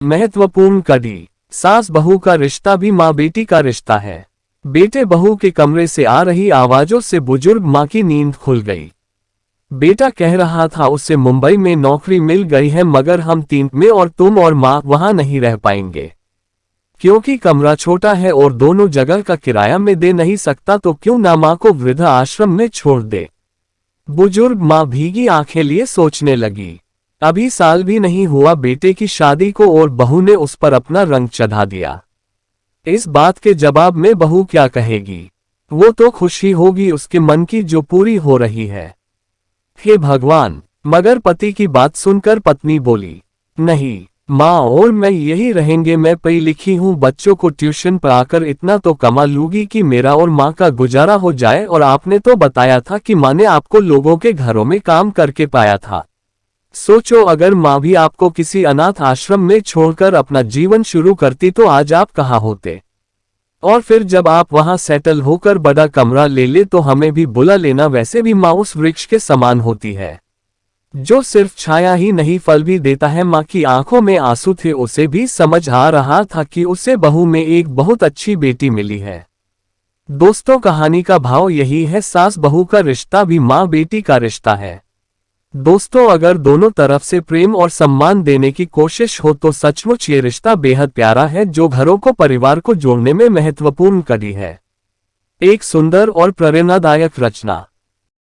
महत्वपूर्ण कड़ी। सास बहू का रिश्ता भी माँ बेटी का रिश्ता है। बेटे बहू के कमरे से आ रही आवाजों से बुजुर्ग माँ की नींद खुल गई। बेटा कह रहा था उसे मुंबई में नौकरी मिल गई है, मगर हम तीन में और तुम और माँ वहां नहीं रह पाएंगे, क्योंकि कमरा छोटा है और दोनों जगह का किराया में दे नहीं सकता, तो क्यों ना माँ को वृद्ध आश्रम में छोड़ दे। बुजुर्ग माँ भीगी आंखें लिए सोचने लगी। अभी साल भी नहीं हुआ बेटे की शादी को और बहू ने उस पर अपना रंग चढ़ा दिया। इस बात के जवाब में बहू क्या कहेगी? वो तो खुशी होगी उसके मन की जो पूरी हो रही है। हे भगवान! मगर पति की बात सुनकर पत्नी बोली, नहीं माँ और मैं यही रहेंगे, मैं पढ़ी लिखी हूँ, बच्चों को ट्यूशन पढ़ाकर इतना तो कमा लूंगी कि मेरा और माँ का गुजारा हो जाए, और आपने तो बताया था कि माँ ने आपको लोगों के घरों में काम करके पाया था। सोचो अगर माँ भी आपको किसी अनाथ आश्रम में छोड़कर अपना जीवन शुरू करती तो आज आप कहाँ होते। और फिर जब आप वहां सेटल होकर बड़ा कमरा ले ले तो हमें भी बुला लेना, वैसे भी माँ उस वृक्ष के समान होती है जो सिर्फ छाया ही नहीं फल भी देता है। माँ की आंखों में आंसू थे, उसे भी समझ आ रहा था कि उसे बहू में एक बहुत अच्छी बेटी मिली है। दोस्तों कहानी का भाव यही है, सास बहू का रिश्ता भी माँ बेटी का रिश्ता है। दोस्तों अगर दोनों तरफ से प्रेम और सम्मान देने की कोशिश हो तो सचमुच ये रिश्ता बेहद प्यारा है, जो घरों को परिवार को जोड़ने में महत्वपूर्ण कड़ी है। एक सुंदर और प्रेरणादायक रचना।